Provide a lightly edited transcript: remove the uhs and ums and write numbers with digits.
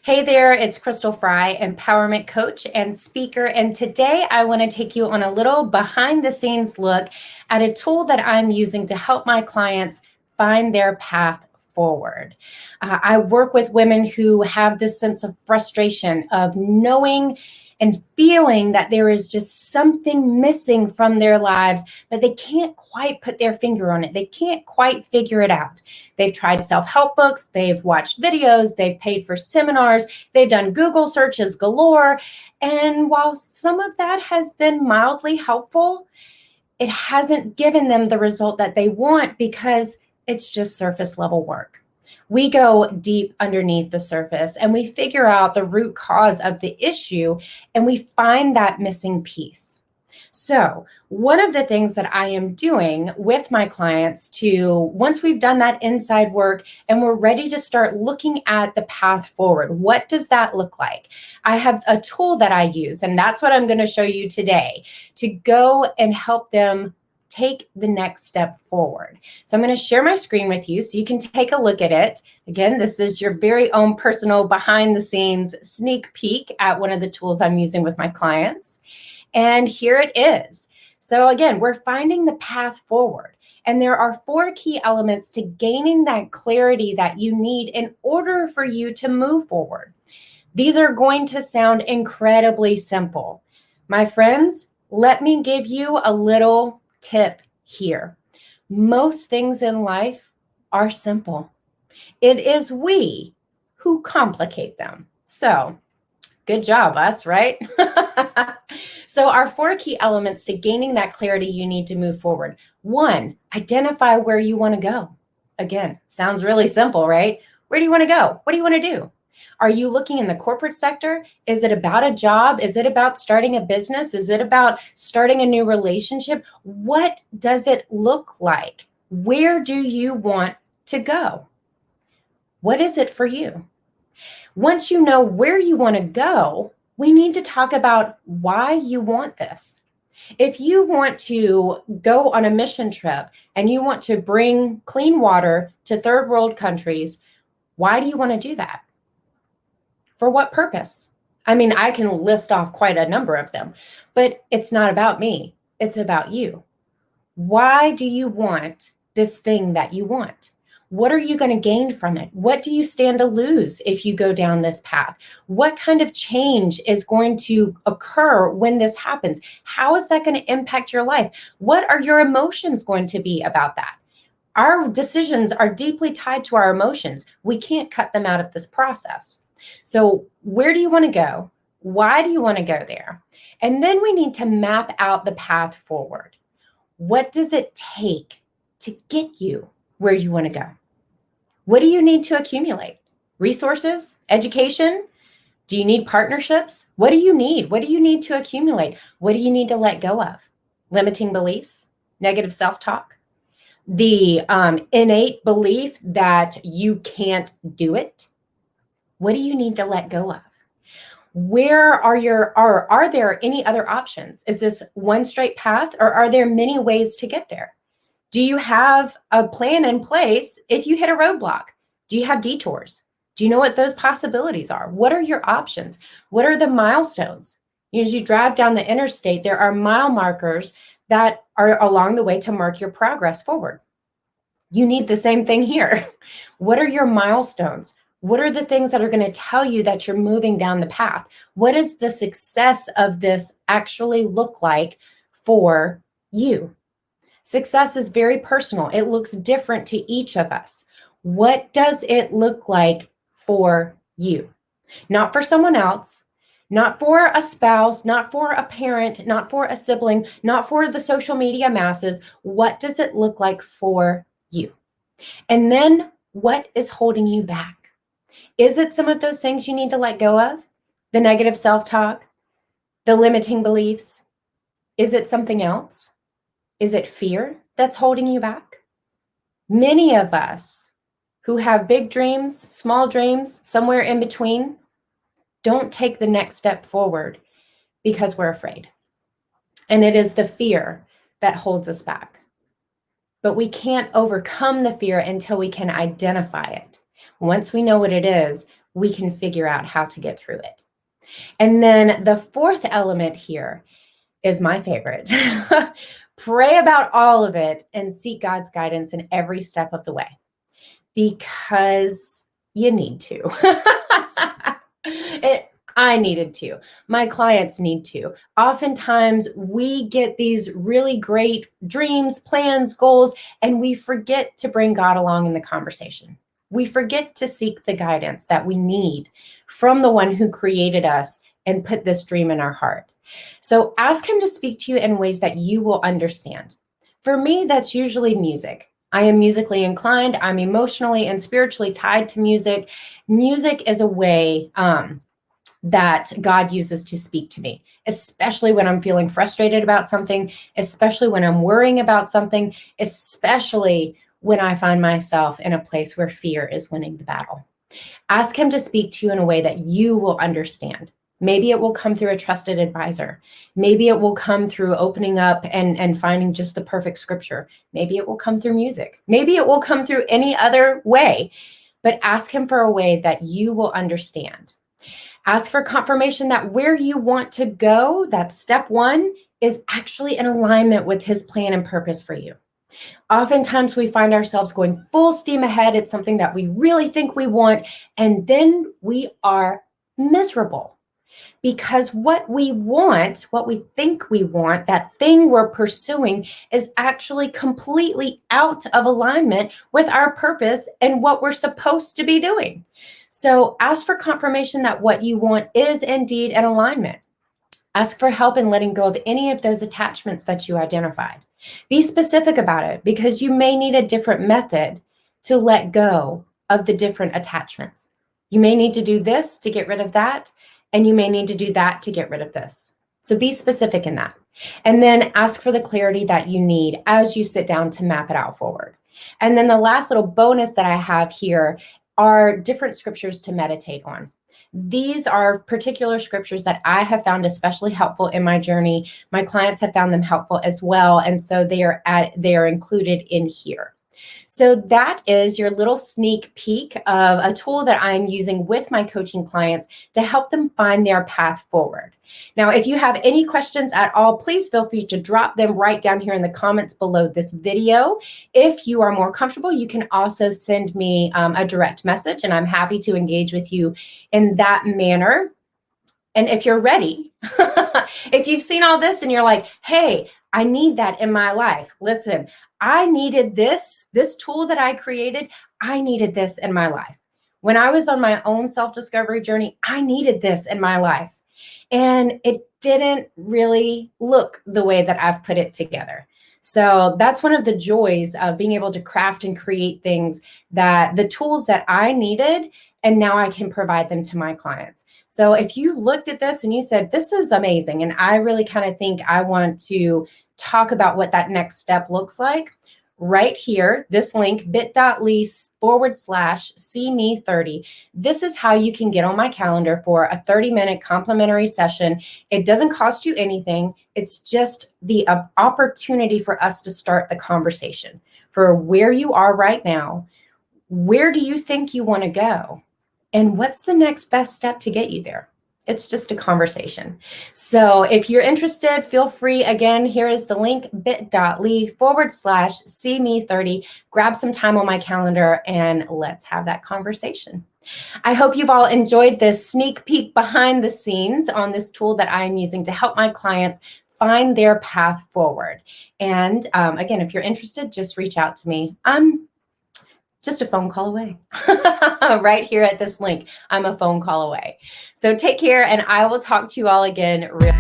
Hey there, it's Crystal Fry, empowerment coach and speaker. And today I want to take you on a little behind the scenes look at a tool that I'm using to help my clients find their path forward. I work with women who have this sense of frustration of knowing and feeling that there is just something missing from their lives, but they can't quite put their finger on it. They can't quite figure it out. They've tried self-help books, they've watched videos, they've paid for seminars, they've done Google searches galore. And while some of that has been mildly helpful, it hasn't given them the result that they want because it's just surface level work. We go deep underneath the surface and we figure out the root cause of the issue and we find that missing piece. So one of the things that I am doing with my clients once we've done that inside work and we're ready to start looking at the path forward, what does that look like? I have a tool that I use, and that's what I'm going to show you today to go and help them take the next step forward. So I'm going to share my screen with you so you can take a look at it. Again, this is your very own personal behind the scenes sneak peek at one of the tools I'm using with my clients. And here it is. So again, we're finding the path forward. And there are 4 key elements to gaining that clarity that you need in order for you to move forward. These are going to sound incredibly simple. My friends, let me give you a little tip here. Most things in life are simple. It is we who complicate them. So, good job, us, right? So our 4 key elements to gaining that clarity you need to move forward. 1, identify where you want to go. Again, sounds really simple, right? Where do you want to go? What do you want to do? Are you looking in the corporate sector? Is it about a job? Is it about starting a business? Is it about starting a new relationship? What does it look like? Where do you want to go? What is it for you? Once you know where you want to go, we need to talk about why you want this. If you want to go on a mission trip and you want to bring clean water to third world countries, why do you want to do that? For what purpose? I mean, I can list off quite a number of them, but it's not about me. It's about you. Why do you want this thing that you want? What are you going to gain from it? What do you stand to lose if you go down this path? What kind of change is going to occur when this happens? How is that going to impact your life? What are your emotions going to be about that? Our decisions are deeply tied to our emotions. We can't cut them out of this process. So where do you want to go? Why do you want to go there? And then we need to map out the path forward. What does it take to get you where you want to go? What do you need to accumulate? Resources? Education? Do you need partnerships? What do you need? What do you need to accumulate? What do you need to let go of? Limiting beliefs? Negative self-talk? The innate belief that you can't do it? What do you need to let go of? Where are there any other options? Is this one straight path, or are there many ways to get there? Do you have a plan in place if you hit a roadblock? Do you have detours? Do you know what those possibilities are? What are your options? What are the milestones? As you drive down the interstate, there are mile markers that are along the way to mark your progress forward. You need the same thing here. What are your milestones? What are the things that are going to tell you that you're moving down the path? What does the success of this actually look like for you? Success is very personal. It looks different to each of us. What does it look like for you? Not for someone else, not for a spouse, not for a parent, not for a sibling, not for the social media masses. What does it look like for you? And then what is holding you back? Is it some of those things you need to let go of? The negative self-talk, the limiting beliefs? Is it something else? Is it fear that's holding you back? Many of us who have big dreams, small dreams, somewhere in between, don't take the next step forward because we're afraid. And it is the fear that holds us back. But we can't overcome the fear until we can identify it. Once we know what it is, we can figure out how to get through it. And then the fourth element here is my favorite. Pray about all of it and seek God's guidance in every step of the way, because you need to. I needed to. My clients need to. Oftentimes, we get these really great dreams, plans, goals, and we forget to bring God along in the conversation. We forget to seek the guidance that we need from the one who created us and put this dream in our heart. So ask him to speak to you in ways that you will understand. For me, that's usually music. I am musically inclined. I'm emotionally and spiritually tied to music. Music is a way that God uses to speak to me, especially when I'm feeling frustrated about something, especially when I'm worrying about something, especially when I find myself in a place where fear is winning the battle. Ask him to speak to you in a way that you will understand. Maybe it will come through a trusted advisor. Maybe it will come through opening up and finding just the perfect scripture. Maybe it will come through music. Maybe it will come through any other way, but ask him for a way that you will understand. Ask for confirmation that where you want to go, that step one, is actually in alignment with his plan and purpose for you. Oftentimes we find ourselves going full steam ahead at something that we really think we want, and then we are miserable. Because what we want, what we think we want, that thing we're pursuing, is actually completely out of alignment with our purpose and what we're supposed to be doing. So ask for confirmation that what you want is indeed in alignment. Ask for help in letting go of any of those attachments that you identified. Be specific about it, because you may need a different method to let go of the different attachments. You may need to do this to get rid of that, and you may need to do that to get rid of this. So be specific in that. And then ask for the clarity that you need as you sit down to map it out forward. And then the last little bonus that I have here are different scriptures to meditate on. These are particular scriptures that I have found especially helpful in my journey. My clients have found them helpful as well. And so they are included in here. So that is your little sneak peek of a tool that I'm using with my coaching clients to help them find their path forward. Now, if you have any questions at all, please feel free to drop them right down here in the comments below this video. If you are more comfortable, you can also send me a direct message, and I'm happy to engage with you in that manner. And if you're ready, if you've seen all this and you're like, hey, I need that in my life. Listen, I needed this tool that I created. I needed this in my life. When I was on my own self-discovery journey, I needed this in my life. And it didn't really look the way that I've put it together. So that's one of the joys of being able to craft and create things, that the tools that I needed, and now I can provide them to my clients. So if you've looked at this and you said, this is amazing, and I really kind of think I want to talk about what that next step looks like, right here, this link, bit.ly/CME30. This is how you can get on my calendar for a 30-minute complimentary session. It doesn't cost you anything. It's just the opportunity for us to start the conversation for where you are right now. Where do you think you want to go? And what's the next best step to get you there? It's just a conversation. So if you're interested, feel free. Again, here is the link, bit.ly/CME30. Grab some time on my calendar and let's have that conversation. I hope you've all enjoyed this sneak peek behind the scenes on this tool that I'm using to help my clients find their path forward. And again, if you're interested, just reach out to me. I'm just a phone call away. Right here at this link, I'm a phone call away. So take care, and I will talk to you all again real